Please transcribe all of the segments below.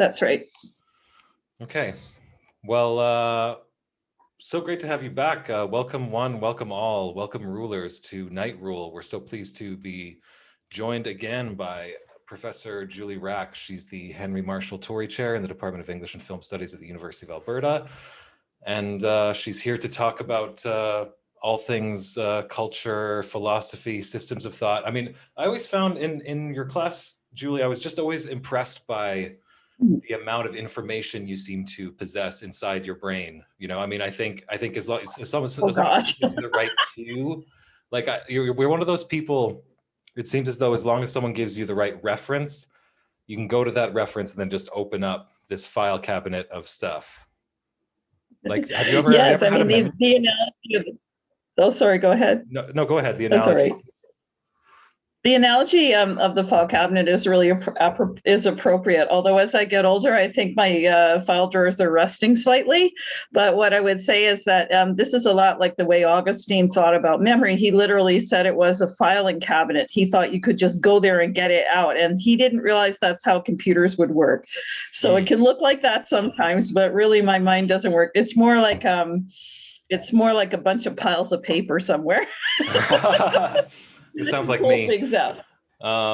That's right. Okay. Well, so great to have you back. Welcome one, welcome all, welcome rulers to Night Rule. We're so pleased to be joined again by Professor Julie Rak. She's the Henry Marshall Torrey Chair in the Department of English and Film Studies at the University of Alberta. And she's here to talk about all things culture, philosophy, systems of thought. I mean, I always found in your class, Julie, I was just always impressed by the amount of information you seem to possess inside your brain. You know, I mean, I think as long as someone gives you the right cue, like we're one of those people, it seems as though as long as someone gives you the right reference, you can go to that reference and then just open up this file cabinet of stuff. Like, have you ever, yes, have you ever I mean, the analogy of, oh, sorry, go ahead. No, go ahead. The That's analogy. all right. The analogy of the file cabinet is really appropriate. Although as I get older, I think my file drawers are rusting slightly. But what I would say is that this is a lot like the way Augustine thought about memory. He literally said it was a filing cabinet. He thought you could just go there and get it out. And he didn't realize that's how computers would work. So it can look like that sometimes, but really my mind doesn't work. It's more like a bunch of piles of paper somewhere. It sounds like me. Things out.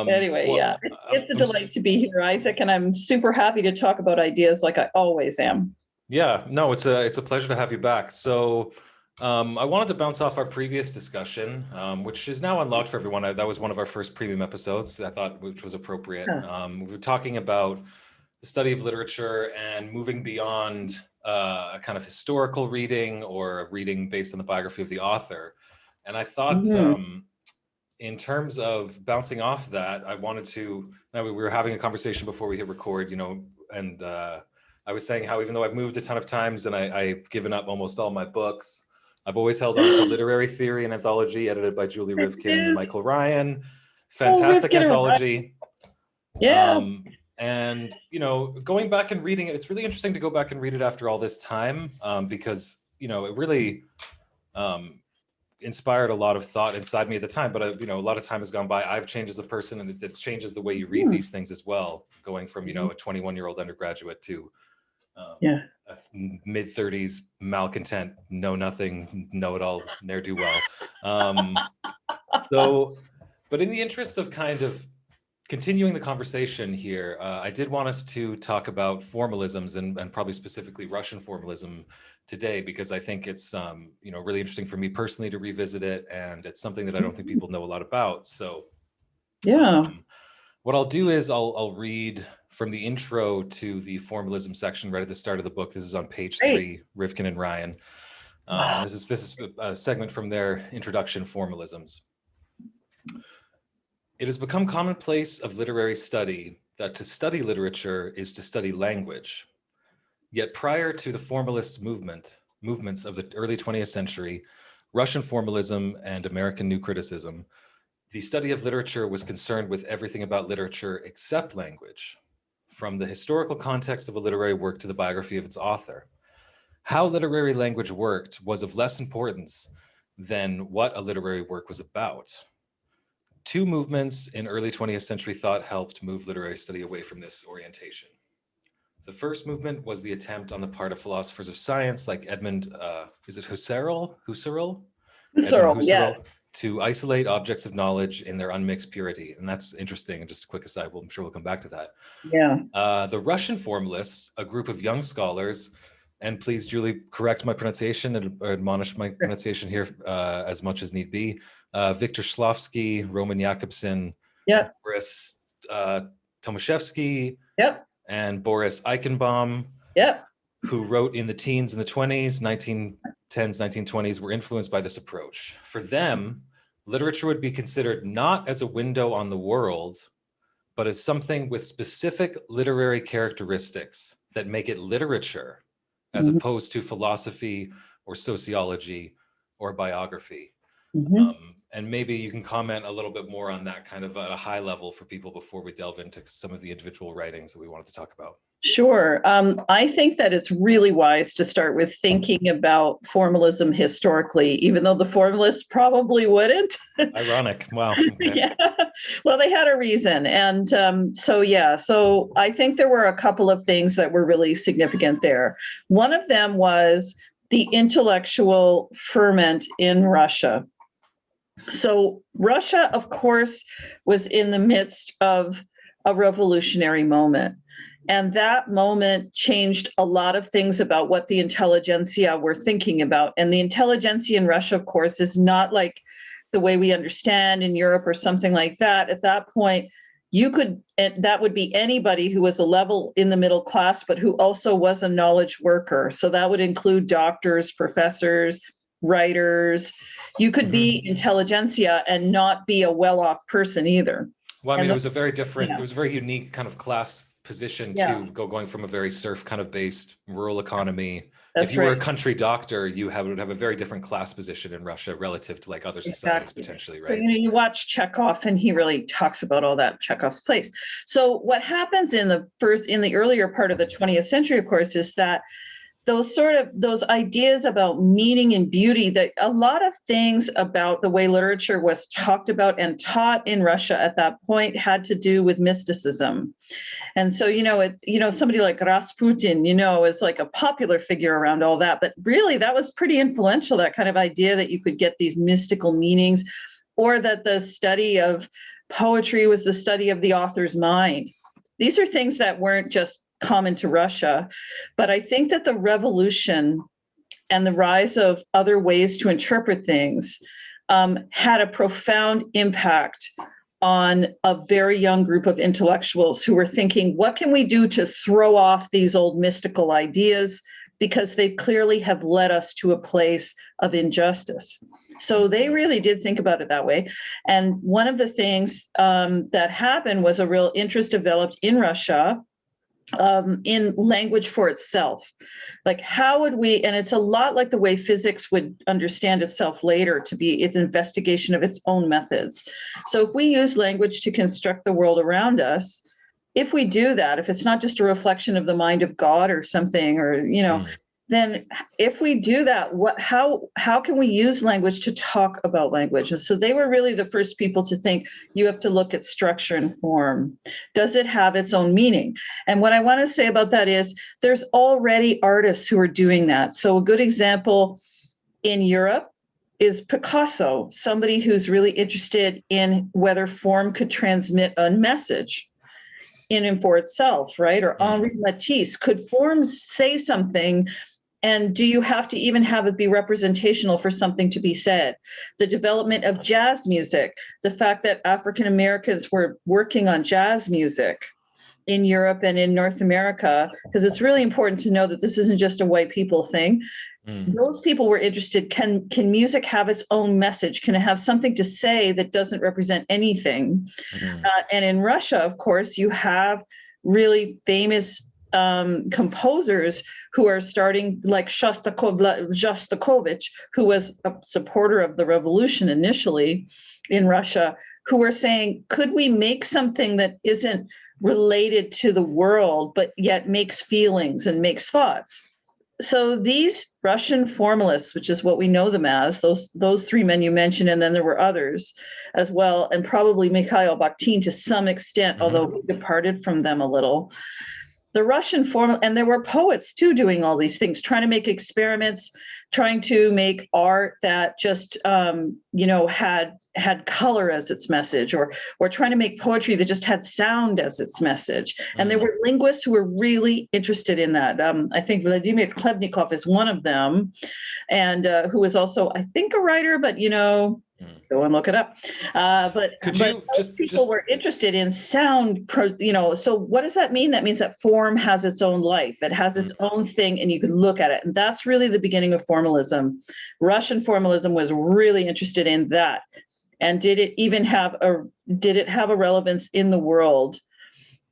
Anyway, well, yeah, it's a delight to be here, Isaac, and I'm super happy to talk about ideas like I always am. Yeah, no, it's a pleasure to have you back. So I wanted to bounce off our previous discussion, which is now unlocked for everyone. That was one of our first premium episodes, I thought, which was appropriate. We were talking about the study of literature and moving beyond a kind of historical reading or a reading based on the biography of the author. And I thought, in terms of bouncing off that, I wanted to, now we were having a conversation before we hit record, you know, and I was saying how even though I've moved a ton of times and I've given up almost all my books, I've always held on to Literary Theory and Anthology, edited by Julie Rivkin and Michael Ryan. Fantastic anthology. Yeah. And, you know, going back and reading it, it's really interesting to go back and read it after all this time because, you know, it really inspired a lot of thought inside me at the time, but you know, a lot of time has gone by. I've changed as a person, and it changes the way you read these things as well, going from, you know, a 21-year-old undergraduate to a mid-30s malcontent, know nothing, know it all, ne'er-do-well. But in the interests of kind of continuing the conversation here, I did want us to talk about formalisms and probably specifically Russian formalism today, because I think it's you know, really interesting for me personally to revisit it, and it's something that I don't think people know a lot about. So what I'll do is I'll read from the intro to the formalism section right at the start of the book. This is on page 3, Rivkin and Ryan. This is a segment from their introduction, Formalisms. It has become commonplace of literary study that to study literature is to study language. Yet prior to the formalist movements of the early 20th century, Russian formalism and American new criticism, the study of literature was concerned with everything about literature except language, from the historical context of a literary work to the biography of its author. How literary language worked was of less importance than what a literary work was about. Two movements in early 20th century thought helped move literary study away from this orientation. The first movement was the attempt on the part of philosophers of science like Edmund, is it Husserl? Husserl, yeah. To isolate objects of knowledge in their unmixed purity. And that's interesting. And just a quick aside, I'm sure we'll come back to that. Yeah. The Russian formalists, a group of young scholars, and please, Julie, correct my pronunciation and admonish my pronunciation here as much as need be. Victor Schlovsky, Roman Jakobson, Boris Tomaszewski, and Boris Eichenbaum, who wrote in the teens and the 20s, 1910s, 1920s, were influenced by this approach. For them, literature would be considered not as a window on the world, but as something with specific literary characteristics that make it literature, as opposed to philosophy or sociology or biography. And maybe you can comment a little bit more on that kind of at a high level for people before we delve into some of the individual writings that we wanted to talk about. Sure. I think that it's really wise to start with thinking about formalism historically, even though the formalists probably wouldn't. Ironic. Wow. Okay. Yeah. Well, they had a reason. And so I think there were a couple of things that were really significant there. One of them was the intellectual ferment in Russia. So Russia, of course, was in the midst of a revolutionary moment. And that moment changed a lot of things about what the intelligentsia were thinking about. And the intelligentsia in Russia, of course, is not like the way we understand in Europe or something like that. At that point, that would be anybody who was a level in the middle class, but who also was a knowledge worker. So that would include doctors, professors, writers. You could be intelligentsia and not be a well-off person either. Well, I mean, it was a very different, it was a very unique kind of class position to going from a very serf kind of based rural economy. If you were a country doctor, you would have a very different class position in Russia relative to like other societies potentially, right? So, you watch Chekhov and he really talks about all that, Chekhov's place. So what happens in the earlier part of the 20th century, of course, is that those ideas about meaning and beauty, that a lot of things about the way literature was talked about and taught in Russia at that point had to do with mysticism. And so, somebody like Rasputin, is like a popular figure around all that, but really that was pretty influential, that kind of idea that you could get these mystical meanings, or that the study of poetry was the study of the author's mind. These are things that weren't just common to Russia, but I think that the revolution and the rise of other ways to interpret things had a profound impact on a very young group of intellectuals who were thinking, what can we do to throw off these old mystical ideas? Because they clearly have led us to a place of injustice. So they really did think about it that way. And one of the things that happened was a real interest developed in Russia in language for itself. Like, how would we, and it's a lot like the way physics would understand itself later to be its investigation of its own methods. So if we use language to construct the world around us, if we do that, if it's not just a reflection of the mind of God or something, or, then if we do that, how can we use language to talk about language? And so they were really the first people to think you have to look at structure and form. Does it have its own meaning? And what I want to say about that is there's already artists who are doing that. So a good example in Europe is Picasso, somebody who's really interested in whether form could transmit a message in and for itself, right? Or Henri Matisse, could forms say something? And do you have to even have it be representational for something to be said? The development of jazz music, the fact that African Americans were working on jazz music in Europe and in North America, because it's really important to know that this isn't just a white people thing. Those people were interested, can music have its own message? Can it have something to say that doesn't represent anything? And in Russia, of course, you have really famous composers who are starting, like Shostakovich, who was a supporter of the revolution initially in Russia, who were saying, could we make something that isn't related to the world, but yet makes feelings and makes thoughts? So these Russian formalists, which is what we know them as, those three men you mentioned, and then there were others as well, and probably Mikhail Bakhtin to some extent, although he departed from them a little. The Russian formal, and there were poets too doing all these things, trying to make experiments, trying to make art that just had color as its message, or trying to make poetry that just had sound as its message. And there were linguists who were really interested in that. I think Vladimir Propp is one of them, and who is also, I think, a writer, but go and look it up. But people were interested in sound, so what does that mean? That means that form has its own life. It has its own thing, and you could look at it. And that's really the beginning of formalism. Russian formalism was really interested in that. And did it have a relevance in the world?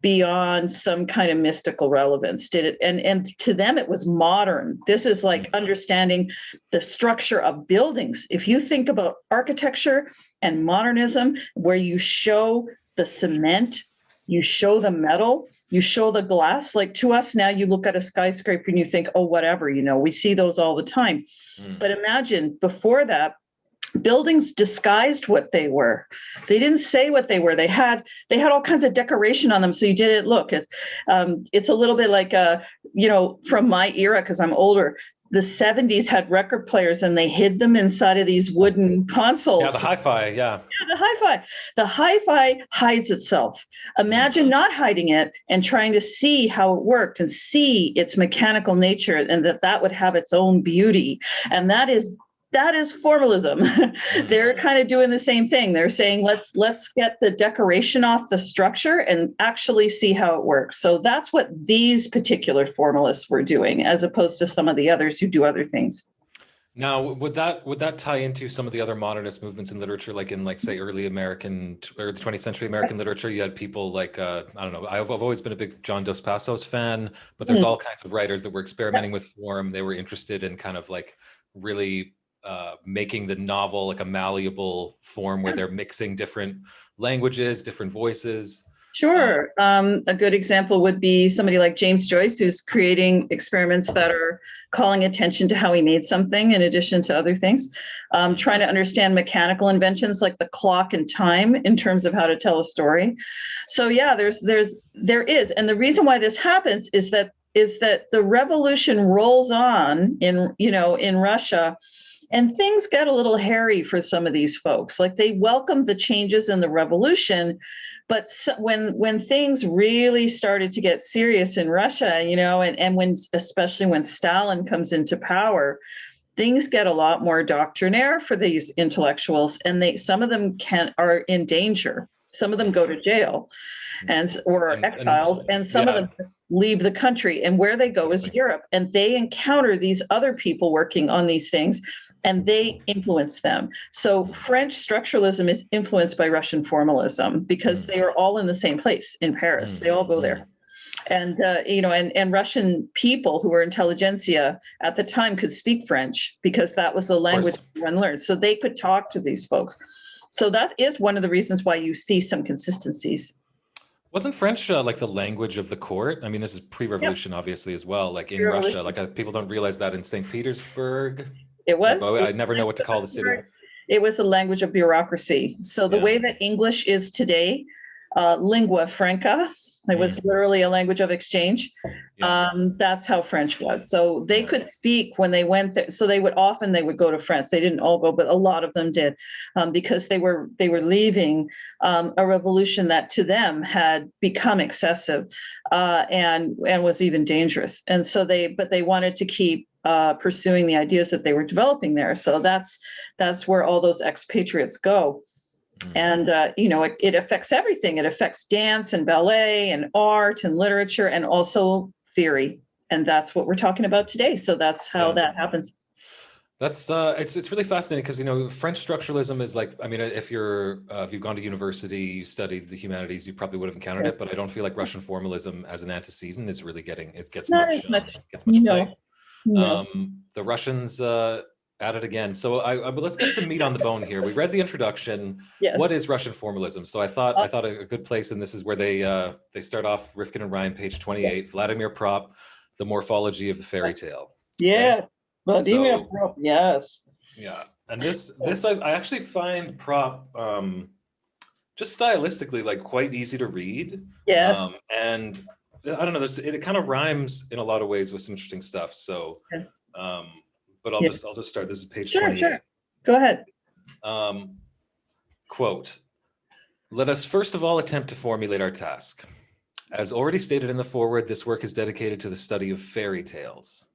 beyond some kind of mystical relevance? Did it? And to them, it was modern. This is like understanding the structure of buildings. If you think about architecture and modernism, where you show the cement, you show the metal, you show the glass. Like to us now, you look at a skyscraper and you think, oh, whatever, we see those all the time. But imagine before that, buildings disguised what they were. They didn't say what they were. They had all kinds of decoration on them, so you didn't look. It's a little bit like from my era, because I'm older. The 70s had record players and they hid them inside of these wooden consoles. Yeah, the hi-fi, yeah. The hi-fi. The hi-fi hides itself. Imagine not hiding it and trying to see how it worked and see its mechanical nature, and that would have its own beauty. And that is formalism. They're kind of doing the same thing. They're saying, let's get the decoration off the structure and actually see how it works. So that's what these particular formalists were doing, as opposed to some of the others who do other things. Now, would that tie into some of the other modernist movements in literature, like in say early American or the 20th century American literature? You had people like I don't know. I've always been a big John Dos Passos fan, but there's all kinds of writers that were experimenting with form. They were interested in kind of like really making the novel like a malleable form where they're mixing different languages, different voices. Sure. A good example would be somebody like James Joyce, who's creating experiments that are calling attention to how he made something in addition to other things, trying to understand mechanical inventions like the clock and time in terms of how to tell a story. So yeah, there is. And the reason why this happens is that the revolution rolls on in Russia. And things get a little hairy for some of these folks. Like they welcomed the changes in the revolution, but when things really started to get serious in Russia, and especially when Stalin comes into power, things get a lot more doctrinaire for these intellectuals, and some of them are in danger. Some of them go to jail or are exiled, and some of them just leave the country. And where they go is Europe, and they encounter these other people working on these things, and they influence them. So French structuralism is influenced by Russian formalism because they are all in the same place in Paris. They all go there. And, and Russian people who were intelligentsia at the time could speak French because that was the language everyone learned. So they could talk to these folks. So that is one of the reasons why you see some consistencies. Wasn't French like the language of the court? I mean, this is pre-revolution, obviously, as well. Like in Russia, like people don't realize that in St. Petersburg. It was. I never know what to call the city. It was the language of bureaucracy. So the way that English is today, lingua franca, it was literally a language of exchange. That's how French was. So they could speak when they went there. So they would go to France. They didn't all go, but a lot of them did, because they were leaving a revolution that to them had become excessive and was even dangerous. And so they wanted to keep pursuing the ideas that they were developing there. So that's where all those expatriates go. And, it affects everything. It affects dance and ballet and art and literature and also theory. And that's what we're talking about today. So that's how that happens. That's it's really fascinating because, French structuralism is like, I mean, if you've gone to university, you studied the humanities, you probably would have encountered it, but I don't feel like Russian formalism as an antecedent is really gets much play. No. The Russians at it again. So but let's get some meat on the bone here. We read the introduction. Yes. What is Russian formalism? So I thought a good place, and this is where they start off, Rifkin and Ryan, page 28, Vladimir Propp, The Morphology of the Fairy Tale. Yeah, Vladimir Propp, yes. Yeah, and this I actually find Propp just stylistically like quite easy to read. Yes. And I don't know, it kind of rhymes in a lot of ways with some interesting stuff. So but I'll just start. This is page 28. Sure. Go ahead. Quote, "Let us first of all attempt to formulate our task. As already stated in the foreword, this work is dedicated to the study of fairy tales.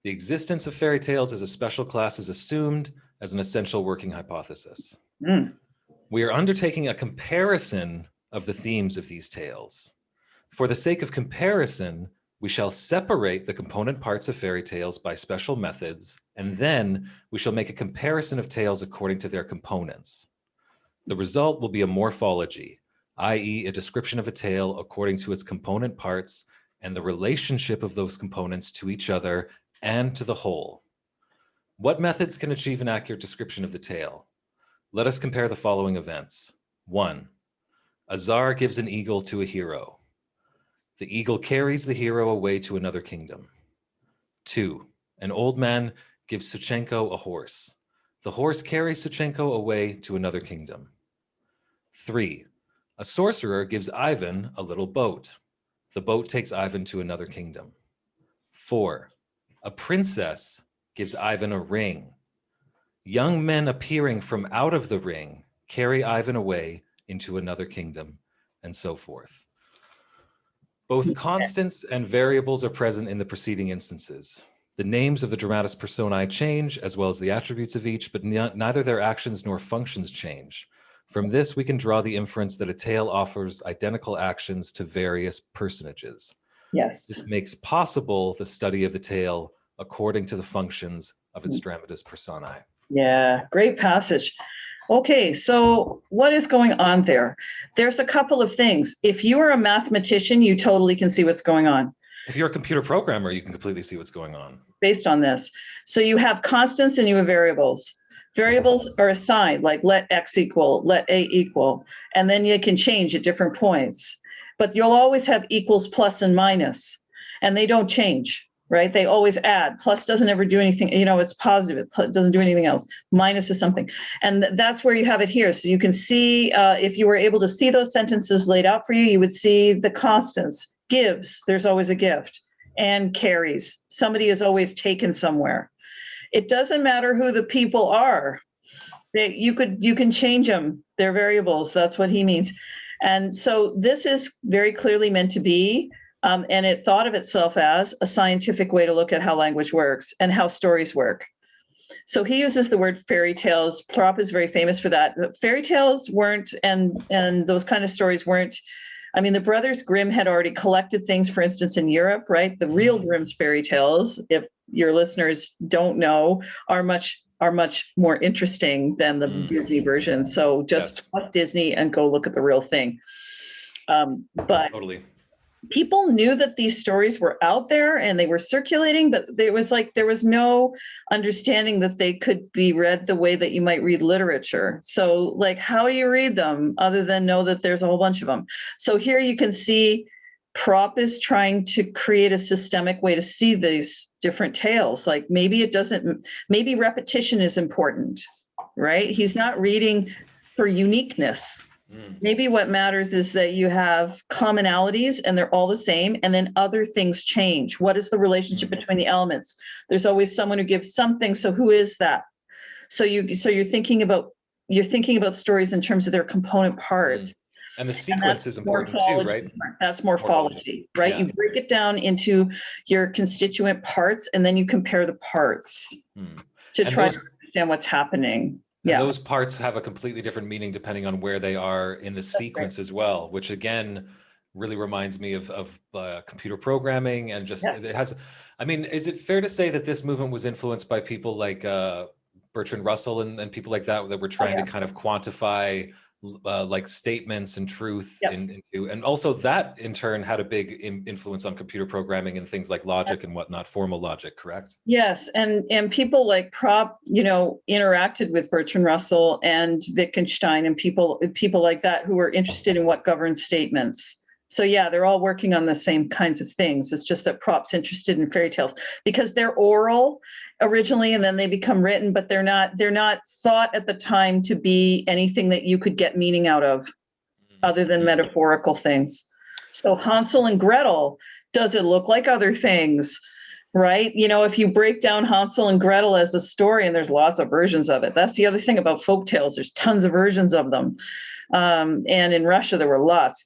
The existence of fairy tales as a special class is assumed as an essential working hypothesis. We are undertaking a comparison of the themes of these tales. For the sake of comparison, we shall separate the component parts of fairy tales by special methods, and then we shall make a comparison of tales according to their components. The result will be a morphology, i.e. a description of a tale according to its component parts and the relationship of those components to each other and to the whole. What methods can achieve an accurate description of the tale? Let us compare the following events. 1. A czar gives an eagle to a hero. The eagle carries the hero away to another kingdom. 2. An old man gives Suchenko a horse. The horse carries Suchenko away to another kingdom. 3. A sorcerer gives Ivan a little boat. The boat takes Ivan to another kingdom. 4. A princess gives Ivan a ring. Young men appearing from out of the ring carry Ivan away into another kingdom, and so forth. Both constants and variables are present in the preceding instances. The names of the dramatis personae change, as well as the attributes of each, but neither their actions nor functions change. From this, we can draw the inference that a tale offers identical actions to various personages. Yes. This makes possible the study of the tale according to the functions of its dramatis personae. Yeah, great passage. Okay, so what is going on there? There's a couple of things. If you are a mathematician, you totally can see what's going on. If you're a computer programmer, you can completely see what's going on. Based on this. So you have constants and you have variables. Variables are assigned, like let X equal, let A equal, and then you can change at different points. But you'll always have equals, plus, and minus, and they don't change, right? They always add. Plus doesn't ever do anything, it's positive. It doesn't do anything else. Minus is something. And that's where you have it here. So you can see, if you were able to see those sentences laid out for you, you would see the constants. Gives, there's always a gift, and carries. Somebody is always taken somewhere. It doesn't matter who the people are. You can change them. They're variables. That's what he means. And so this is very clearly meant to be, and it thought of itself as a scientific way to look at how language works and how stories work. So he uses the word fairy tales. Propp is very famous for that. Fairy tales weren't, and those kind of stories weren't. I mean, the Brothers Grimm had already collected things, for instance, in Europe, right? The real Grimm's fairy tales, if your listeners don't know, are much more interesting than the Disney version. So just trust Disney and go look at the real thing. But totally. People knew that these stories were out there and they were circulating, but there was no understanding that they could be read the way that you might read literature. So like, how do you read them other than know that there's a whole bunch of them? So here you can see Propp is trying to create a systemic way to see these different tales. Like maybe repetition is important, right? He's not reading for uniqueness. Maybe what matters is that you have commonalities and they're all the same, and then other things change. What is the relationship between the elements? There's always someone who gives something. So who is that? So you're thinking about stories in terms of their component parts. And the sequence is important too, right? That's morphology, right? Yeah. You break it down into your constituent parts, and then you compare the parts to try to understand what's happening. And those parts have a completely different meaning depending on where they are in the sequence as well, which again really reminds me of computer programming and just it has. I mean, is it fair to say that this movement was influenced by people like Bertrand Russell and people like that were trying to kind of quantify like statements and truth into, and also that in turn had a big influence on computer programming and things like logic and whatnot, formal logic, correct? Yes, and people like Propp, interacted with Bertrand Russell and Wittgenstein and people like that who were interested in what governs statements. So yeah, they're all working on the same kinds of things. It's just that Propp's interested in fairy tales because they're oral originally and then they become written, but they're not thought at the time to be anything that you could get meaning out of other than metaphorical things. So Hansel and Gretel, does it look like other things? Right? If you break down Hansel and Gretel as a story, and there's lots of versions of it. That's the other thing about folk tales. There's tons of versions of them. And in Russia, there were lots.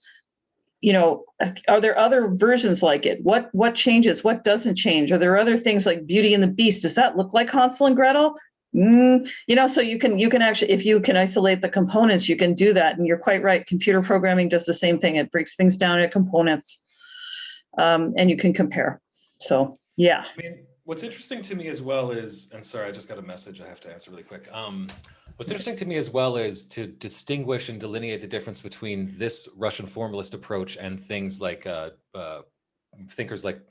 Are there other versions like it? What changes? What doesn't change? Are there other things like Beauty and the Beast? Does that look like Hansel and Gretel? So you can actually, if you can isolate the components, you can do that. And you're quite right. Computer programming does the same thing. It breaks things down into components, and you can compare. So, yeah. I mean, what's interesting to me as well is, and sorry, I just got a message I have to answer really quick. What's interesting to me as well is to distinguish and delineate the difference between this Russian formalist approach and things like thinkers like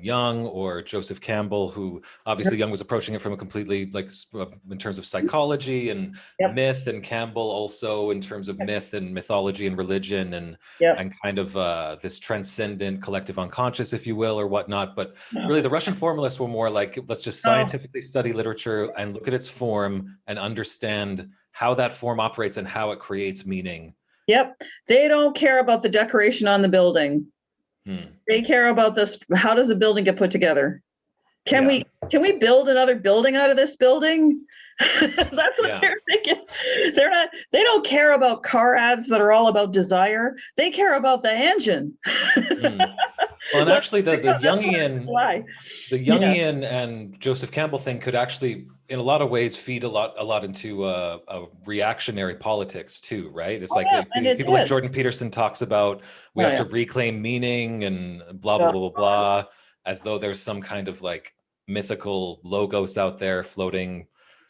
Jung or Joseph Campbell, who obviously Jung was approaching it from a completely in terms of psychology and myth, and Campbell also in terms of myth and mythology and religion and kind of this transcendent collective unconscious, if you will, or whatnot. But really the Russian formalists were more like, let's just scientifically study literature and look at its form and understand how that form operates and how it creates meaning. Yep. They don't care about the decoration on the building. They care about this. How does the building get put together? Can we build another building out of this building? That's what they're thinking. They don't care about car ads that are all about desire. They care about the engine. Well, and actually the Jungian and Joseph Campbell thing could actually, in a lot of ways, feed a lot into a reactionary politics too, right? It's people like Jordan Peterson talks about we have to reclaim meaning and blah blah blah blah blah, as though there's some kind of like mythical logos out there floating,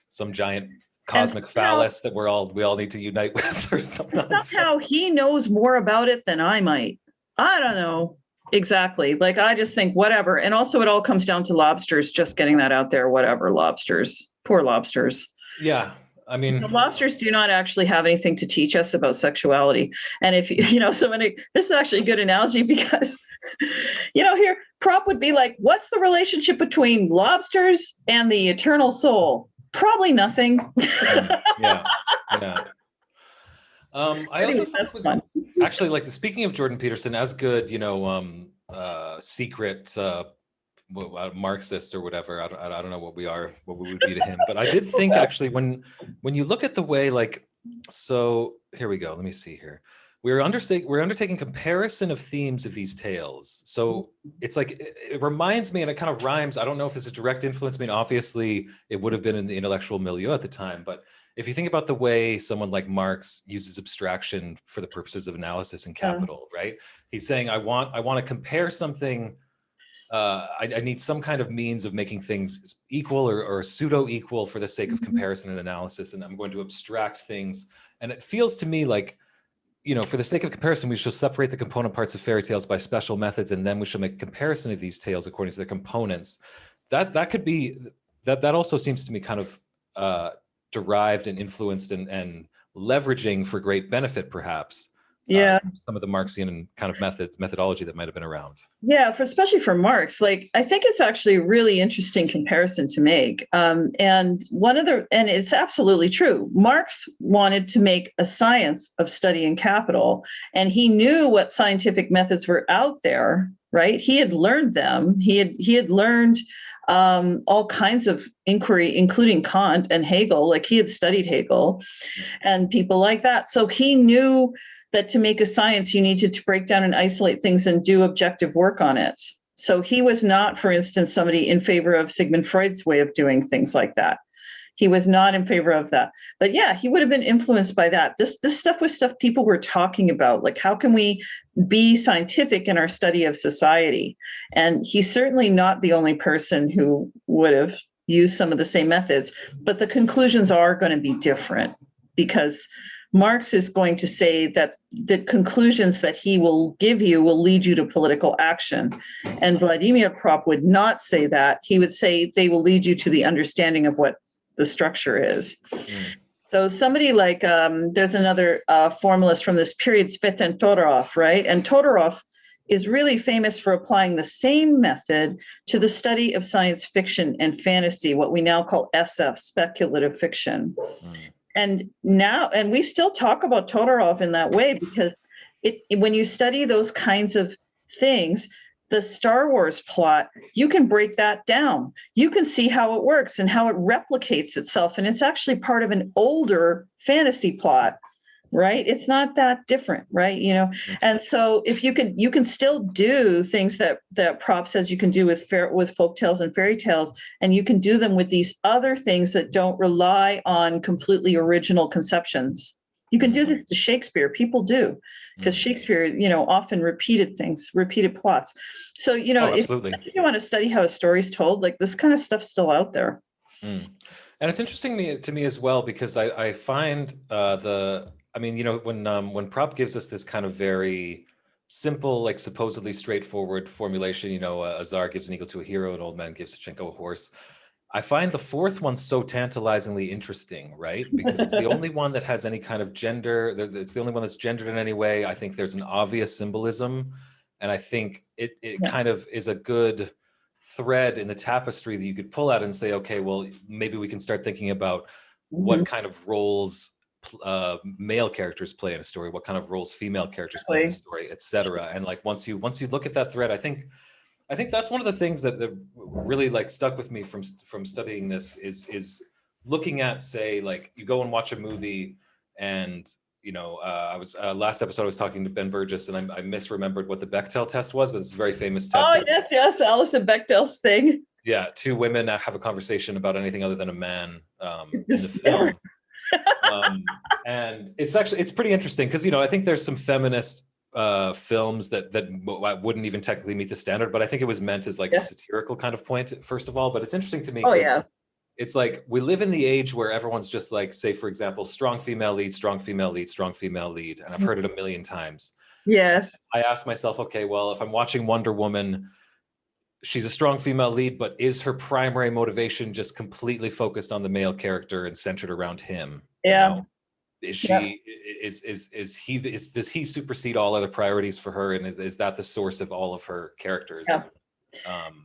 some giant cosmic phallus that we all need to unite with or something. Somehow he knows more about it than I might. I don't know. Exactly. Like, I just think whatever. And also it all comes down to lobsters, just getting that out there, whatever. Lobsters, poor lobsters. Yeah. I mean, the lobsters do not actually have anything to teach us about sexuality. And if this is actually a good analogy because, here Propp would be like, what's the relationship between lobsters and the eternal soul? Probably nothing. Yeah. I also thought it was actually like speaking of Jordan Peterson, as good, secret Marxist or whatever. I don't know what we would be to him, but I did think actually when you look at the way so here we go. Let me see here. We're undertaking comparison of themes of these tales. So it's like, it reminds me, and it kind of rhymes. I don't know if it's a direct influence. I mean, obviously it would have been in the intellectual milieu at the time, but if you think about the way someone like Marx uses abstraction for the purposes of analysis in Capital, right? He's saying, I want to compare something. I need some kind of means of making things equal or pseudo-equal for the sake of comparison and analysis. And I'm going to abstract things. And it feels to me like, for the sake of comparison, we shall separate the component parts of fairy tales by special methods, and then we shall make a comparison of these tales according to their components. That could be, that also seems to me kind of derived and influenced and leveraging for great benefit, perhaps. Some of the Marxian kind of methodology that might have been around. Yeah, especially for Marx, I think it's actually a really interesting comparison to make. And it's absolutely true. Marx wanted to make a science of studying capital, and he knew what scientific methods were out there, right? He had learned them. He had learned all kinds of inquiry, including Kant and Hegel. He had studied Hegel and people like that. So he knew that to make a science, you needed to break down and isolate things and do objective work on it. So he was not, for instance, somebody in favor of Sigmund Freud's way of doing things like that. He was not in favor of that. But yeah, he would have been influenced by that. This stuff was stuff people were talking about, how can we be scientific in our study of society? And he's certainly not the only person who would have used some of the same methods, but the conclusions are going to be different because Marx is going to say that the conclusions that he will give you will lead you to political action. And Vladimir Propp would not say that. He would say they will lead you to the understanding of what the structure is. So somebody like, there's another formalist from this period, Tsvetan Todorov, right? And Todorov is really famous for applying the same method to the study of science fiction and fantasy, what we now call SF, speculative fiction. And we still talk about Todorov in that way because when you study those kinds of things, the Star Wars plot, you can break that down. You can see how it works and how it replicates itself. And it's actually part of an older fantasy plot, right? It's not that different, right? And so if you can still do things that Propp says you can do with folktales and fairy tales, and you can do them with these other things that don't rely on completely original conceptions. You can do this to Shakespeare. People do, because Shakespeare, often repeated plots. So, if you want to study how a story's told, this kind of stuff's still out there. And it's interesting to me as well, because I find I mean, you know, when Propp gives us this kind of very simple, like supposedly straightforward formulation, you know, a czar gives an eagle to a hero, an old man gives Chenko a horse. I find the fourth one so tantalizingly interesting, right? Because it's the only one that has any kind of gender. It's the only one that's gendered in any way. I think there's an obvious symbolism. And I think it Yeah. kind of is a good thread in the tapestry that you could pull out and say, okay, well, maybe we can start thinking about what kind of roles male characters play in a story, what kind of roles female characters play in a story, etc. And like once you look at that thread, I think that's one of the things that really like stuck with me from studying this is looking at, say, like you go and watch a movie, and you know, I was last episode I was talking to Ben Burgess, and I misremembered what the Bechdel test was, but it's a very famous test. Oh yes, Alison Bechdel's thing. Yeah, two women have a conversation about anything other than a man in the film. And it's pretty interesting because, you know, I think there's some feminist films that wouldn't even technically meet the standard, but I think it was meant as like a satirical kind of point, first of all. But it's interesting to me. Oh yeah. It's like we live in the age where everyone's just like, say, for example, strong female lead, strong female lead, strong female lead. And I've heard it a million times. Yes. I ask myself, okay, well, if I'm watching Wonder Woman, she's a strong female lead, but is her primary motivation just completely focused on the male character and centered around him? Yeah. You know? Is she does he supersede all other priorities for her, and is that the source of all of her characters?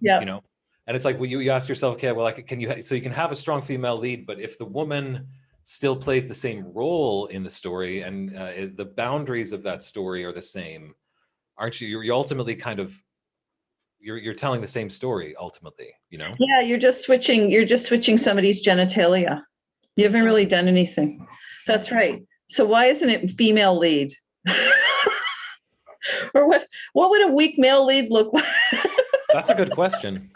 You know, and it's like, well, you ask yourself, okay, well, so you can have a strong female lead, but if the woman still plays the same role in the story, and the boundaries of that story are the same, aren't you? You're ultimately kind of you're telling the same story ultimately, you know? Yeah, you're just switching somebody's genitalia. You haven't really done anything. That's right. So why isn't it female lead? Or what would a weak male lead look like? That's a good question.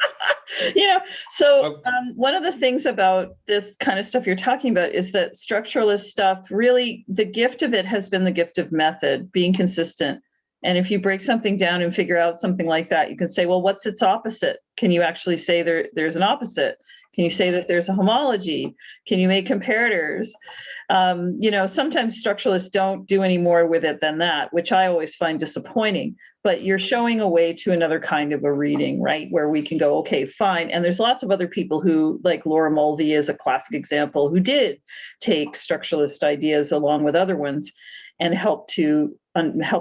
You know, so one of the things about this kind of stuff you're talking about is that structuralist stuff, really, the gift of it has been the gift of method, being consistent. And if you break something down and figure out something like that, you can say, well, what's its opposite? Can you actually say there's an opposite? Can you say that there's a homology? Can you make comparators? You know, sometimes structuralists don't do any more with it than that, which I always find disappointing. But you're showing a way to another kind of a reading, right? Where we can go, okay, fine. And there's lots of other people who, like Laura Mulvey is a classic example, who did take structuralist ideas along with other ones and help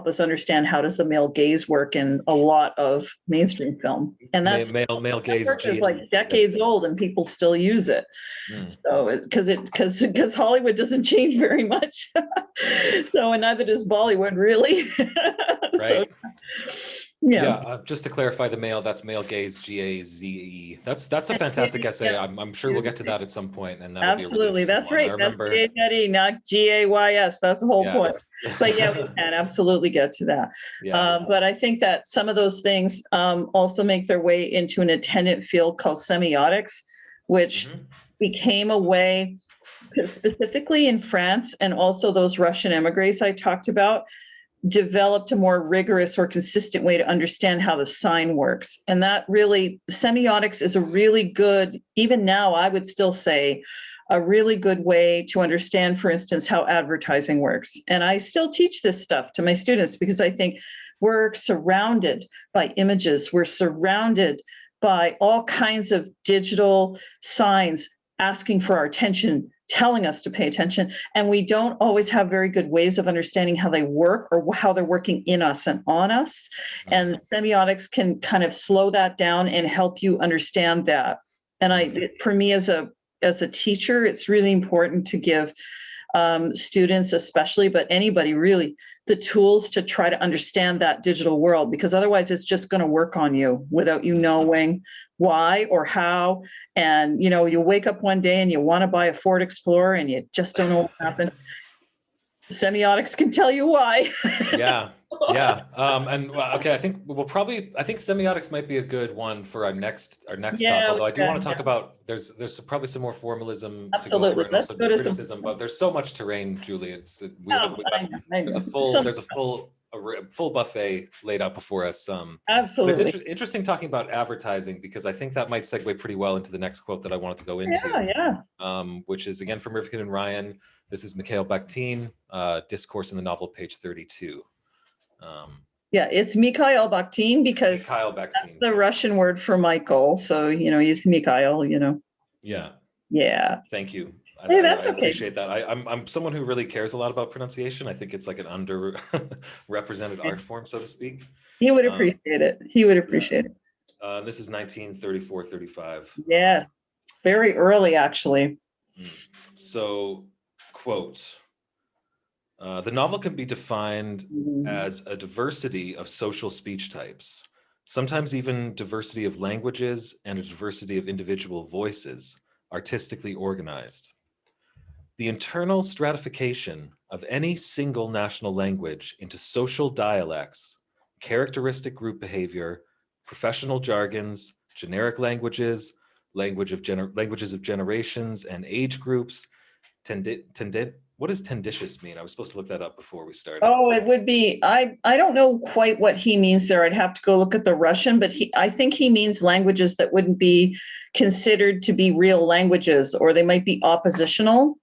us understand how does the male gaze work in a lot of mainstream film. And that's male gaze is like decades old and people still use it. So because Hollywood doesn't change very much. So, and neither does Bollywood really. Right. So, just to clarify, the male, that's male gaze, G-A-Z-E. That's a fantastic essay. I'm sure we'll get to that at some point, and that'll absolutely. Be a really that's right. I remember, that's G-A-Z-E, not G-A-Y-S. That's the whole point. But yeah, we can absolutely get to that. But I think that some of those things also make their way into an attendant field called semiotics, which became a way, specifically in France, and also those Russian emigres I talked about, developed a more rigorous or consistent way to understand how the sign works. And that really, semiotics is a really good, even now, I would still say, a really good way to understand, for instance, how advertising works. And I still teach this stuff to my students because I think we're surrounded by images. We're surrounded by all kinds of digital signs asking for our attention, telling us to pay attention. And we don't always have very good ways of understanding how they work or how they're working in us and on us. And semiotics can kind of slow that down and help you understand that. And for me as a teacher, it's really important to give students especially, but anybody really, the tools to try to understand that digital world, because otherwise it's just going to work on you without you knowing why or how. And, you know, you wake up one day and you want to buy a Ford Explorer and you just don't know what happened. Semiotics can tell you why. And okay, I think semiotics might be a good one for our next talk. Although I do want to talk about there's probably some more formalism to go over, and also criticism, but there's so much terrain, Julie. There's a full full buffet laid out before us. But Absolutely. it's interesting talking about advertising, because I think that might segue pretty well into the next quote that I wanted to go into, which is again from Rivkin and Ryan. This is Mikhail Bakhtin, Discourse in the Novel, page 32. Yeah, it's Mikhail Bakhtin because Mikhail that's Bakhtin. the Russian word for Michael. So, he's Mikhail, Yeah. Yeah. Thank you. Hey, I that's okay. appreciate that. I'm someone who really cares a lot about pronunciation. I think it's like an underrepresented art form, so to speak. He would appreciate it. He would appreciate it. This is 1934-35. Yeah, very early, actually. So, quote, the novel can be defined as a diversity of social speech types, sometimes even diversity of languages and a diversity of individual voices, artistically organized. The internal stratification of any single national language into social dialects, characteristic group behavior, professional jargons, generic languages, languages of generations and age groups, what does tenditious mean? I was supposed to look that up before we started. Oh, it would be, I don't know quite what he means there. I'd have to go look at the Russian, but I think he means languages that wouldn't be considered to be real languages, or they might be oppositional.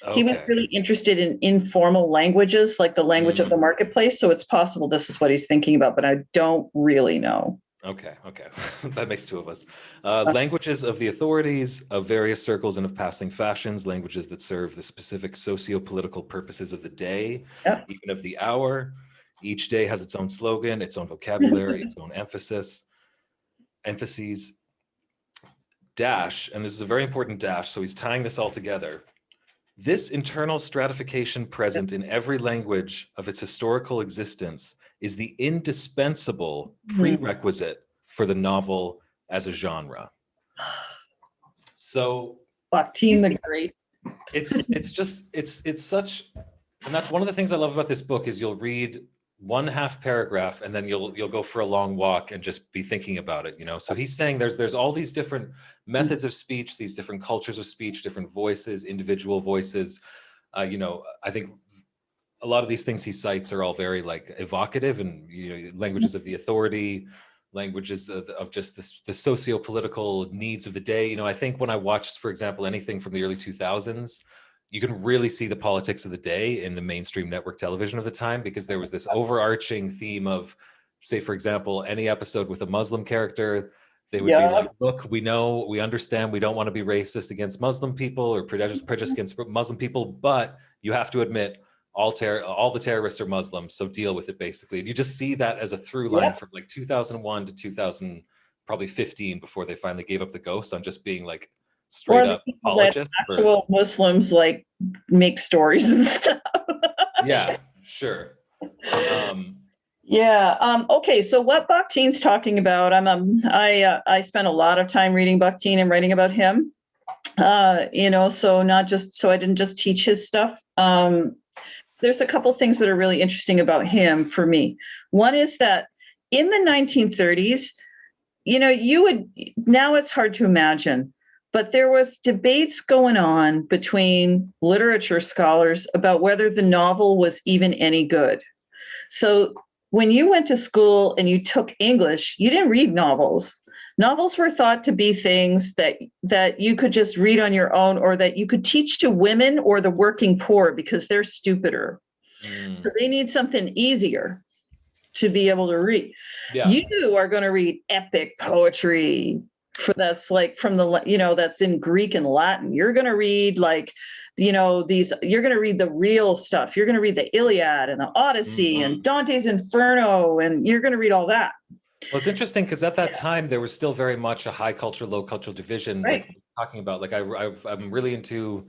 Okay. He was really interested in informal languages, like the language of the marketplace. So it's possible this is what he's thinking about, but I don't really know. Okay. That makes two of us. Languages of the authorities, of various circles and of passing fashions, languages that serve the specific socio-political purposes of the day, even of the hour. Each day has its own slogan, its own vocabulary, its own emphases. Dash, and this is a very important dash, so he's tying this all together. This internal stratification present in every language of its historical existence is the indispensable prerequisite for the novel as a genre. So Bakhtin the Great. It's such, and that's one of the things I love about this book is you'll read one half paragraph and then you'll go for a long walk and just be thinking about it, So he's saying there's all these different methods of speech, these different cultures of speech, different voices, individual voices. I think a lot of these things he cites are all very like evocative, and languages of the authority, languages of just the socio-political needs of the day. I think when I watched, for example, anything from the early 2000s, you can really see the politics of the day in the mainstream network television of the time, because there was this overarching theme of, say, for example, any episode with a Muslim character, they would be like, look, we understand, we don't want to be racist against Muslim people or prejudice against Muslim people, but you have to admit all the terrorists are Muslim, so deal with it, basically. And you just see that as a through line from like 2001 to 2015, before they finally gave up the ghost on just being like straight up apologists. Actual Muslims like make stories and stuff. Yeah, sure. Okay, so what Bakhtin's talking about, I spent a lot of time reading Bakhtin and writing about him. So I didn't just teach his stuff. There's a couple things that are really interesting about him for me. One is that in the 1930s, now it's hard to imagine, but there was debates going on between literature scholars about whether the novel was even any good. So when you went to school and you took English, you didn't read novels. Novels were thought to be things that you could just read on your own, or that you could teach to women or the working poor, because they're stupider. So they need something easier to be able to read. Yeah. You are going to read epic poetry that's like from that's in Greek and Latin. You're going to read you're going to read the real stuff. You're going to read the Iliad and the Odyssey and Dante's Inferno, and you're going to read all that. Well, it's interesting because at that time there was still very much a high culture, low cultural division. Right. Like talking about, like I'm really into,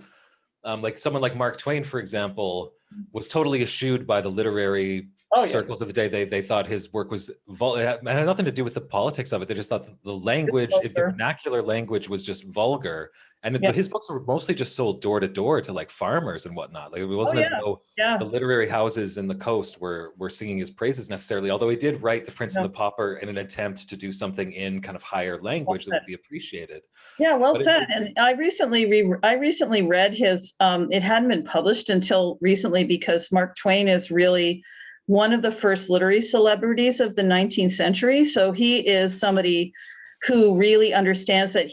like someone like Mark Twain, for example, was totally eschewed by the literary circles of the day. They thought his work was it had nothing to do with the politics of it. They just thought the language, the vernacular language, was just vulgar. And his books were mostly just sold door to door to like farmers and whatnot. Like it wasn't as though the literary houses in the coast were singing his praises necessarily. Although he did write The Prince and the Pauper in an attempt to do something in kind of higher language that would be appreciated. Yeah, well said. And I recently read his. It hadn't been published until recently because Mark Twain is really one of the first literary celebrities of the 19th century. So he is somebody who really understands that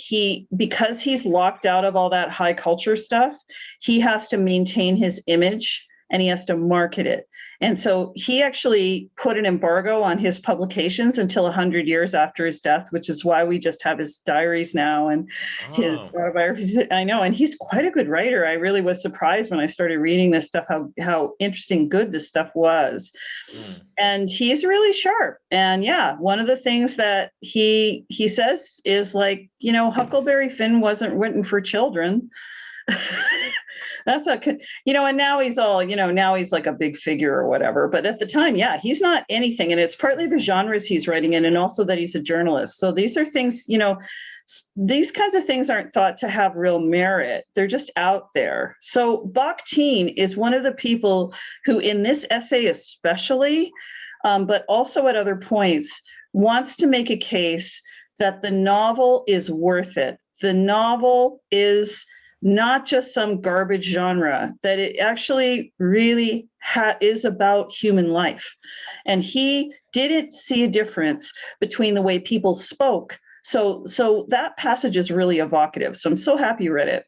because he's locked out of all that high culture stuff, he has to maintain his image and he has to market it. And so he actually put an embargo on his publications until 100 years after his death, which is why we just have his diaries now and his autobiographies. I know, and he's quite a good writer. I really was surprised when I started reading this stuff, how interesting, good this stuff was. And he's really sharp. And yeah, one of the things that he says is like, Huckleberry Finn wasn't written for children. That's and now he's all, now he's like a big figure or whatever. But at the time, yeah, he's not anything. And it's partly the genres he's writing in and also that he's a journalist. So these are things, these kinds of things aren't thought to have real merit. They're just out there. So Bakhtin is one of the people who in this essay especially, but also at other points, wants to make a case that the novel is worth it. The novel is not just some garbage genre, that it actually really is about human life. And he didn't see a difference between the way people spoke. So that passage is really evocative. So I'm so happy you read it.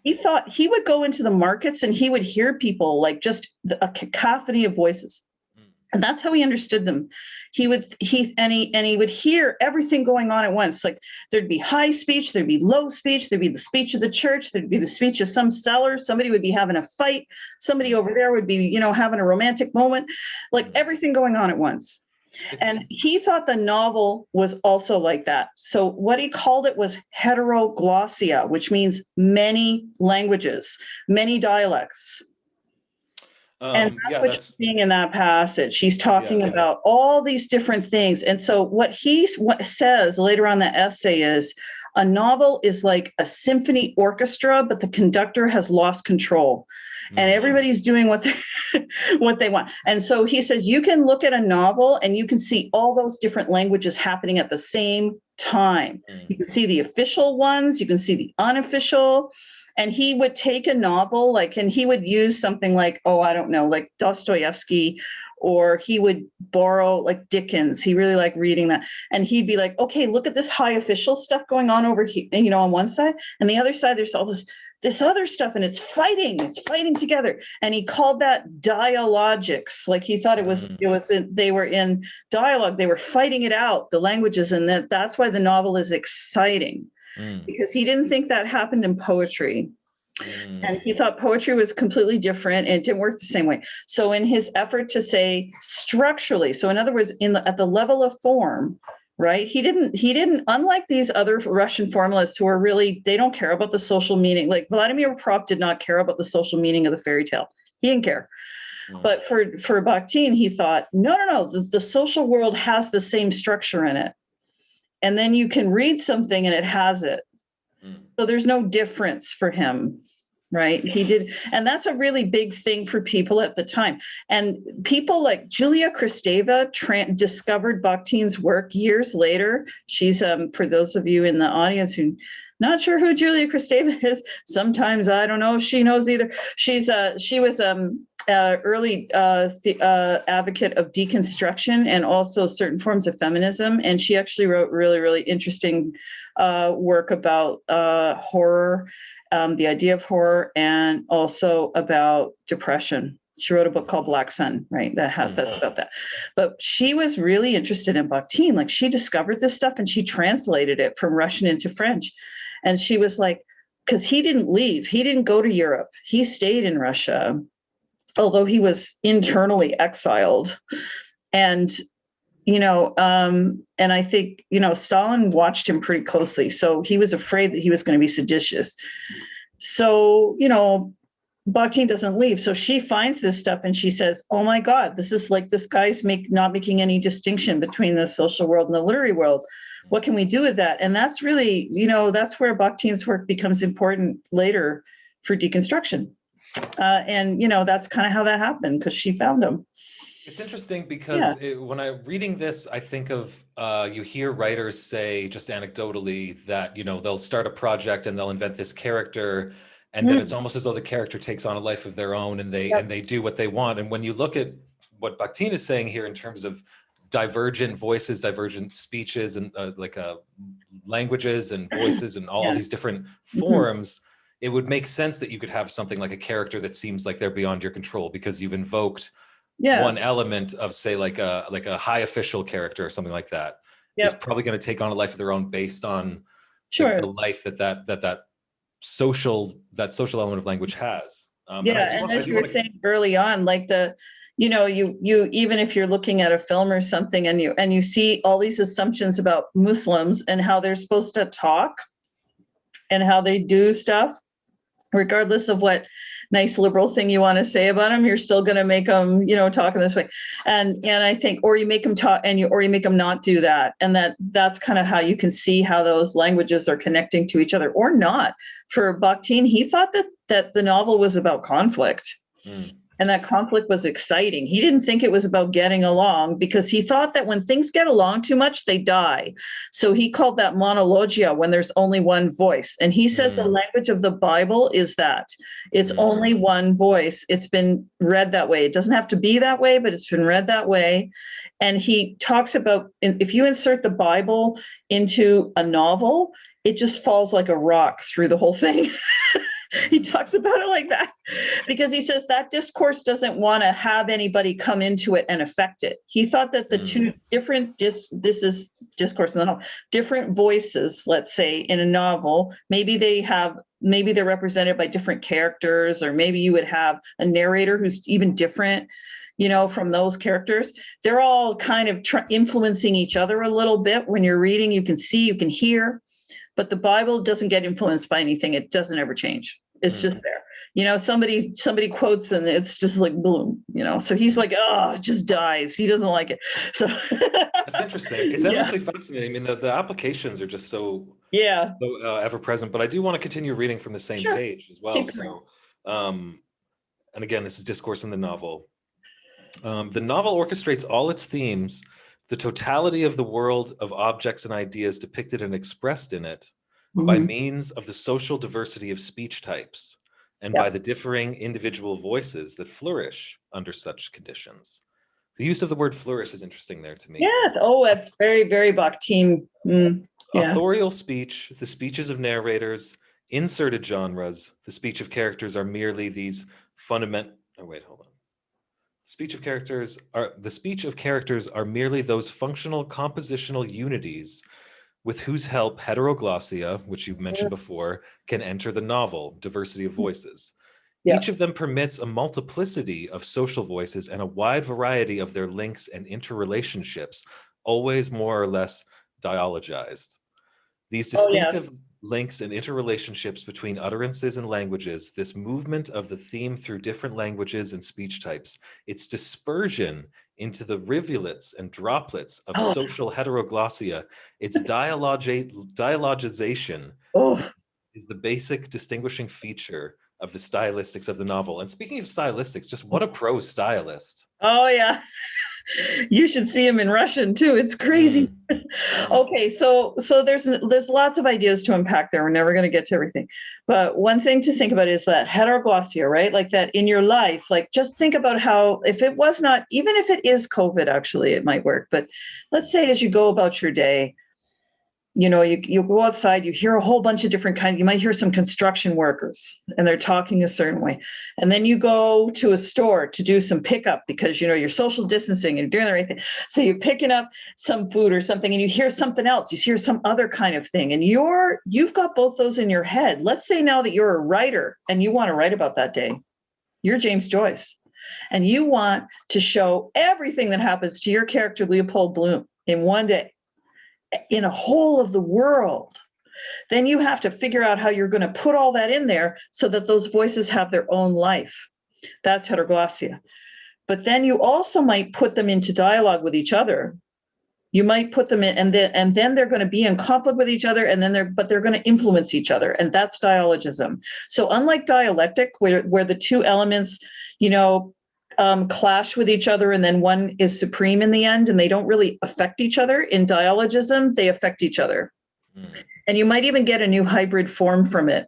He thought he would go into the markets and he would hear people like just a cacophony of voices. And that's how he understood them. He would hear everything going on at once. Like there'd be high speech, there'd be low speech, there'd be the speech of the church, there'd be the speech of some seller, somebody would be having a fight, somebody over there would be, having a romantic moment, like everything going on at once. And he thought the novel was also like that. So what he called it was heteroglossia, which means many languages, many dialects. And that's what you're seeing in that passage. He's talking about all these different things. And so what says later on the essay is a novel is like a symphony orchestra, but the conductor has lost control. And everybody's doing what they want. And so he says, you can look at a novel and you can see all those different languages happening at the same time. You can see the official ones, you can see the unofficial. And he would take a novel, and he would use something like, like Dostoevsky, or he would borrow like Dickens. He really liked reading that. And he'd be like, okay, look at this high official stuff going on over here, on one side. And the other side, there's all this other stuff, and it's fighting together. And he called that dialogics. Like he thought they were in dialogue. They were fighting it out, the languages. And that's why the novel is exciting. Because he didn't think that happened in poetry. And he thought poetry was completely different and it didn't work the same way. So in his effort to say structurally, so in other words, at the level of form, right? He didn't, unlike these other Russian formalists who are really, they don't care about the social meaning. Like Vladimir Propp did not care about the social meaning of the fairy tale. He didn't care. But for Bakhtin, he thought, no, the social world has the same structure in it. And then you can read something and it has it. So there's no difference for him, right? He did. And that's a really big thing for people at the time. And people like Julia Kristeva discovered Bakhtin's work years later. She's, for those of you in the audience who not sure who Julia Kristeva is, sometimes I don't know if she knows either. She was early advocate of deconstruction and also certain forms of feminism. And she actually wrote really, really interesting work about horror, the idea of horror, and also about depression. She wrote a book called Black Sun, right? That's about that. But she was really interested in Bakhtin. Like she discovered this stuff and she translated it from Russian into French. And she was like, because he didn't leave. He didn't go to Europe. He stayed in Russia, although he was internally exiled. And, and I think, Stalin watched him pretty closely. So he was afraid that he was going to be seditious. So, Bakhtin doesn't leave. So she finds this stuff and she says, oh my God, this is like this guy's not making any distinction between the social world and the literary world. What can we do with that? And that's really, that's where Bakhtin's work becomes important later for deconstruction. And that's kind of how that happened, because she found him. It's interesting because when I'm reading this, I think of, you hear writers say just anecdotally that, they'll start a project and they'll invent this character, and then it's almost as though the character takes on a life of their own and they do what they want. And when you look at what Bakhtin is saying here in terms of divergent voices, divergent speeches, and languages and voices and all these different forms, it would make sense that you could have something like a character that seems like they're beyond your control because you've invoked one element of, say, like a high official character or something like that is probably going to take on a life of their own based on the life that social element of language has. And as you were saying early on, like you even if you're looking at a film or something and you see all these assumptions about Muslims and how they're supposed to talk and how they do stuff, regardless of what nice liberal thing you want to say about them, you're still going to make them, talk in this way. And I think, or you make them talk or you make them not do that. And that's kind of how you can see how those languages are connecting to each other or not. For Bakhtin, he thought that the novel was about conflict. And that conflict was exciting. He didn't think it was about getting along because he thought that when things get along too much, they die. So he called that monologia, when there's only one voice. And he says the language of the Bible is that it's only one voice. It's been read that way. It doesn't have to be that way, but it's been read that way. And he talks about if you insert the Bible into a novel, it just falls like a rock through the whole thing. He talks about it like that because he says that discourse doesn't want to have anybody come into it and affect it. He thought that the two different, this is discourse in the novel, different voices, let's say in a novel, maybe they're represented by different characters, or maybe you would have a narrator who's even different, from those characters. They're all kind of influencing each other a little bit. When you're reading, you can see, you can hear. But the Bible doesn't get influenced by anything. It doesn't ever change. It's just there. Somebody quotes and it's just like boom, So he's like, oh, it just dies. He doesn't like it. So that's interesting. It's endlessly fascinating. I mean, the applications are just so ever present. But I do want to continue reading from the same page as well. So, and again, this is discourse in the novel. The novel orchestrates all its themes, the totality of the world of objects and ideas depicted and expressed in it by means of the social diversity of speech types and by the differing individual voices that flourish under such conditions. The use of the word flourish is interesting there to me. Yes. Oh, that's very, very Bakhtin. Authorial speech, the speeches of narrators, inserted genres, the speech of characters are merely these fundamental... Oh, wait, hold on. The speech of characters are merely those functional compositional unities with whose help heteroglossia, which you mentioned before, can enter the novel, diversity of voices. Each of them permits a multiplicity of social voices and a wide variety of their links and interrelationships, always more or less dialogized. These distinctive links and interrelationships between utterances and languages, this movement of the theme through different languages and speech types, its dispersion into the rivulets and droplets of social heteroglossia, its dialogization is the basic distinguishing feature of the stylistics of the novel. And speaking of stylistics, just what a prose stylist. Oh, yeah. You should see him in Russian too. It's crazy. Okay, so there's lots of ideas to unpack there. We're never going to get to everything. But one thing to think about is that heteroglossia, right? Like that in your life, like just think about how, if it was not, even if it is COVID, actually, it might work. But let's say as you go about your day, you go outside, you hear a whole bunch of different kinds. You might hear some construction workers and they're talking a certain way. And then you go to a store to do some pickup because, you're social distancing and you're doing the right thing. So you're picking up some food or something and you hear something else. You hear some other kind of thing. And you've got both those in your head. Let's say now that you're a writer and you want to write about that day. You're James Joyce and you want to show everything that happens to your character, Leopold Bloom, in one day, in a whole of the world. Then you have to figure out how you're going to put all that in there so that those voices have their own life. That's heteroglossia. But then you also might put them into dialogue with each other. You might put them in, and then they're going to be in conflict with each other, and then they're going to influence each other, and that's dialogism. So unlike dialectic, where the two elements, clash with each other and then one is supreme in the end and they don't really affect each other, in dialogism they affect each other. And you might even get a new hybrid form from it.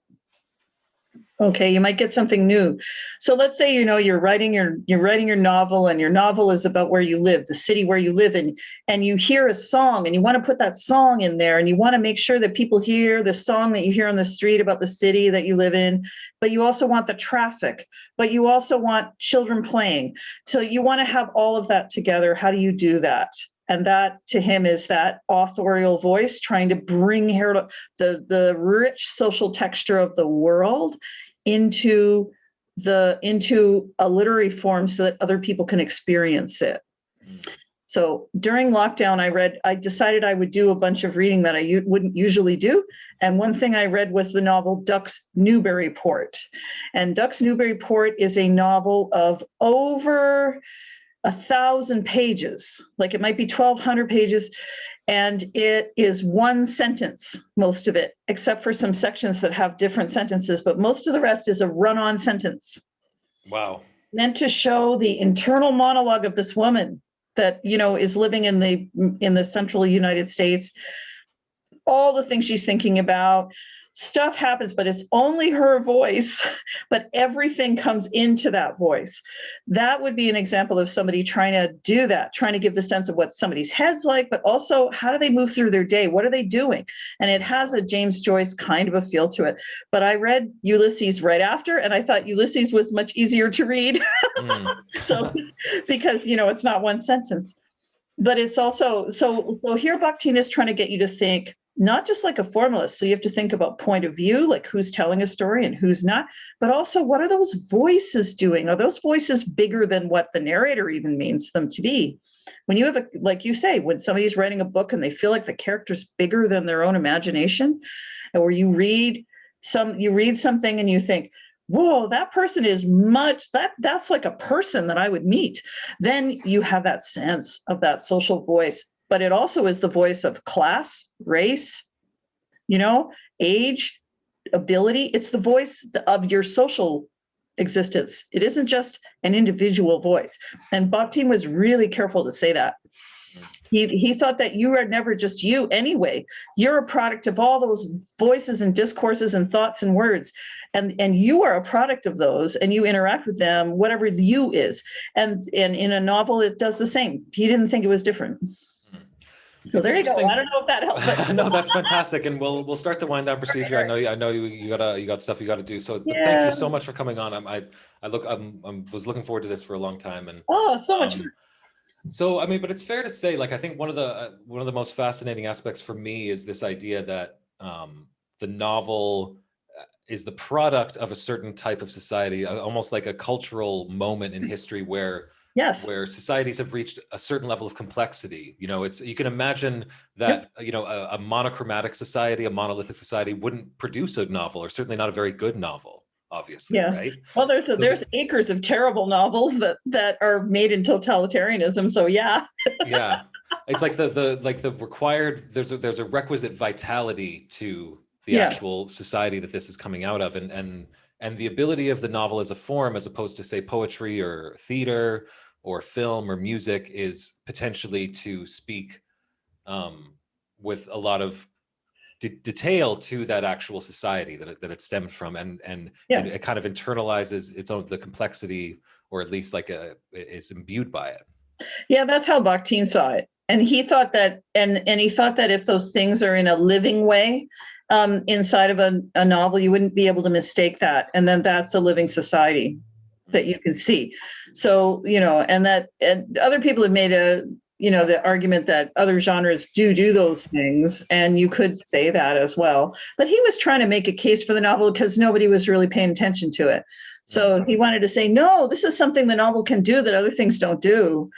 Okay, you might get something new. So let's say, you're writing your novel, and your novel is about where you live, the city where you live in, and you hear a song and you want to put that song in there, and you want to make sure that people hear the song that you hear on the street about the city that you live in, but you also want the traffic, but you also want children playing. So you want to have all of that together. How do you do that? And that to him is that authorial voice trying to bring here the rich social texture of the world into a literary form so that other people can experience it. So during lockdown, I decided I would do a bunch of reading that I wouldn't usually do. And one thing I read was the novel Duck's Newburyport. And Duck's Newburyport is a novel of over 1,000 pages, like it might be 1,200 pages, and it is one sentence, most of it, except for some sections that have different sentences, but most of the rest is a run-on sentence. Wow. Meant to show the internal monologue of this woman that, is living in the central United States, all the things she's thinking about. Stuff happens, but it's only her voice, but everything comes into that voice. That would be an example of somebody trying to do that, trying to give the sense of what somebody's head's like, but also how do they move through their day? What are they doing? And it has a James Joyce kind of a feel to it. But I read Ulysses right after, and I thought Ulysses was much easier to read. So, because, it's not one sentence, but it's also, so here Bakhtin is trying to get you to think, not just like a formalist. So you have to think about point of view, like who's telling a story and who's not, but also what are those voices doing? Are those voices bigger than what the narrator even means them to be? When you have like you say, when somebody's writing a book and they feel like the character's bigger than their own imagination, or you read something and you think, whoa, that person is that's like a person that I would meet. Then you have that sense of that social voice. But it also is the voice of class, race, age, ability. It's the voice of your social existence. It isn't just an individual voice. And Bakhtin was really careful to say that. He thought that you are never just you anyway. You're a product of all those voices and discourses and thoughts and words. And you are a product of those, and you interact with them, whatever the you is. And in a novel, it does the same. He didn't think it was different. So there you go. I don't know if that helps. No, that's fantastic, and we'll start the wind down procedure. I know you got stuff you got to do. So Yeah. Thank you so much for coming on. I was looking forward to this for a long time, and so much fun. So I mean, but it's fair to say, like, I think one of the most fascinating aspects for me is this idea that the novel is the product of a certain type of society, almost like a cultural moment in history where societies have reached a certain level of complexity. You can imagine that, a monochromatic society, a monolithic society wouldn't produce a novel, or certainly not a very good novel, obviously, right? Well, there's acres of terrible novels that are made in totalitarianism. So yeah. Yeah. It's like the required, there's a requisite vitality to the actual society that this is coming out of, and the ability of the novel as a form, as opposed to say poetry or theater or film or music, is potentially to speak with a lot of detail to that actual society that it stemmed from, and it kind of internalizes the complexity, or at least is imbued by it. Yeah, that's how Bakhtin saw it. And he thought that, and he thought that if those things are in a living way inside of a novel, you wouldn't be able to mistake that. And then that's a living society that you can see. So, and other people have made the argument that other genres do those things, and you could say that as well. But he was trying to make a case for the novel because nobody was really paying attention to it. So he wanted to say, no, this is something the novel can do that other things don't do.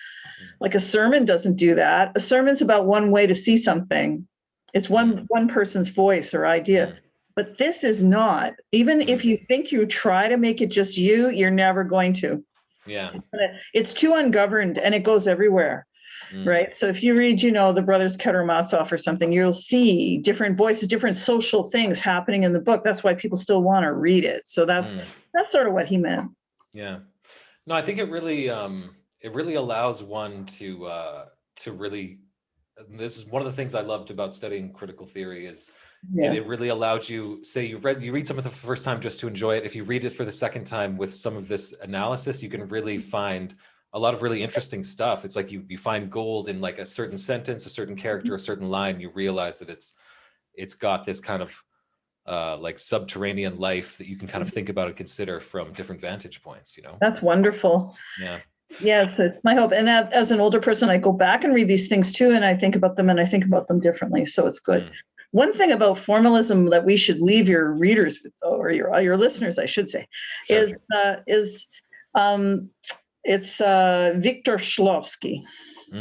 Like a sermon doesn't do that. A sermon's about one way to see something. It's one person's voice or idea. But this is not. Even if you think you try to make it just you, you're never going to. Yeah. It's too ungoverned, and it goes everywhere. Right. So if you read, the Brothers Karamazov or something, you'll see different voices, different social things happening in the book. That's why people still want to read it. So that's sort of what he meant. Yeah. No, I think it really allows one to really. This is one of the things I loved about studying critical theory, is Yeah. it really allowed you, say you read something for the first time just to enjoy it. If you read it for the second time with some of this analysis, you can really find a lot of really interesting stuff. It's like you find gold in like a certain sentence, a certain character, a certain line. You realize that it's got this kind of like subterranean life that you can kind of think about and consider from different vantage points, you know? That's wonderful. Yeah. Yes, it's my hope. And as an older person, I go back and read these things too, and I think about them differently. So it's good. One thing about formalism that we should leave your readers with, or your listeners, I should say, Sure. is it's Viktor Schlovsky.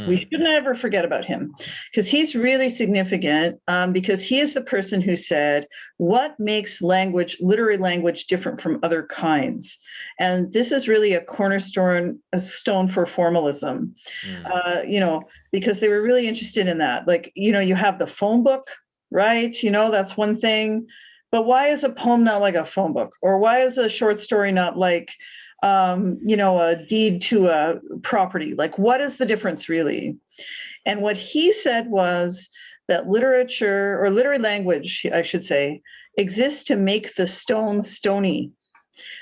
We should never forget about him, because he's really significant, because he is the person who said, what makes literary language different from other kinds? And this is really a cornerstone, stone for formalism, because they were really interested in that. Like, you have the phone book, right? That's one thing. But why is a poem not like a phone book? Or why is a short story not like a deed to a property? Like, what is the difference really? And what he said was that literature, or literary language, I should say, exists to make the stone stony.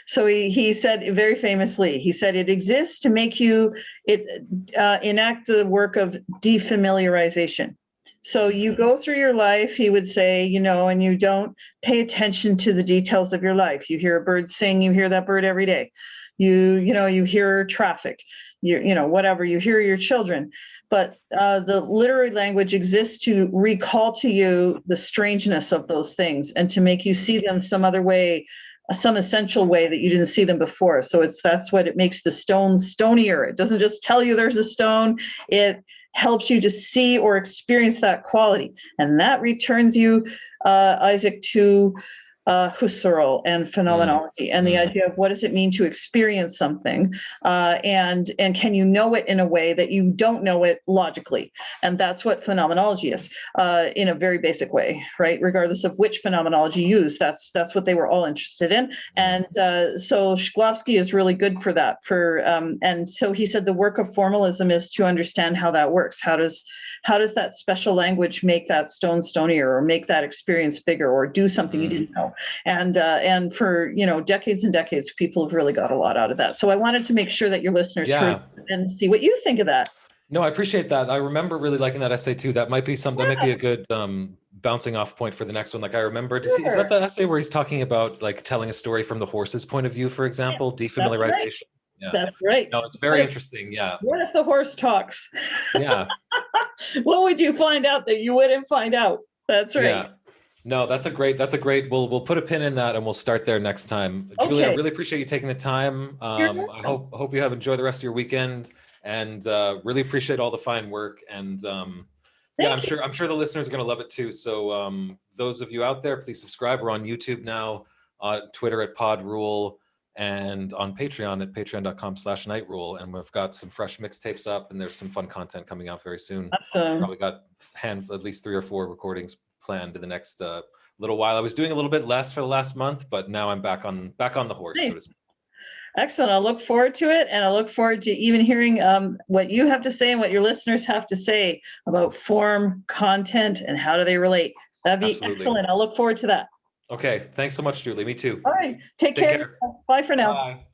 So he said very famously, he said, it exists to make you enact the work of defamiliarization. So you go through your life, he would say, and you don't pay attention to the details of your life. You hear a bird sing, you hear that bird every day. You hear traffic, whatever, you hear your children. But the literary language exists to recall to you the strangeness of those things and to make you see them some other way, some essential way that you didn't see them before. So that's what it makes the stone stonier. It doesn't just tell you there's a stone, it helps you to see or experience that quality. And that returns you, Isaac, to Husserl and phenomenology and the idea of what does it mean to experience something, and can you know it in a way that you don't know it logically? And that's what phenomenology is, in a very basic way, right? Regardless of which phenomenology you use, that's what they were all interested in. And so Schlovsky is really good for that. And so he said the work of formalism is to understand how that works. How does that special language make that stone stonier, or make that experience bigger, or do something you didn't know? And for decades and decades, people have really got a lot out of that. So I wanted to make sure that your listeners heard and see what you think of that. No, I appreciate that. I remember really liking that essay too. That might be that might be a good bouncing off point for the next one. Like I remember, is that the essay where he's talking about like telling a story from the horse's point of view, for example, defamiliarization? That's right. Yeah, that's right. No, it's very interesting. Yeah. What if the horse talks? Yeah. What would you find out that you wouldn't find out? That's right. Yeah. No, that's a great, we'll put a pin in that and we'll start there next time. Okay. Julie, I really appreciate you taking the time. I hope you have enjoyed the rest of your weekend, and really appreciate all the fine work. And I'm sure the listeners are going to love it too. So those of you out there, please subscribe. We're on YouTube now, on Twitter at PodRule, and on Patreon at patreon.com/nightrule. And we've got some fresh mixtapes up, and there's some fun content coming out very soon. Awesome. Probably got at least 3 or 4 recordings planned in the next little while. I was doing a little bit less for the last month, but now I'm back on the horse. Nice. So to speak. Excellent. I look forward to it, and I look forward to even hearing what you have to say and what your listeners have to say about form, content, and how do they relate. That'd be excellent. I look forward to that. Okay. Thanks so much, Julie. Me too. All right. Take care. Bye for now. Bye.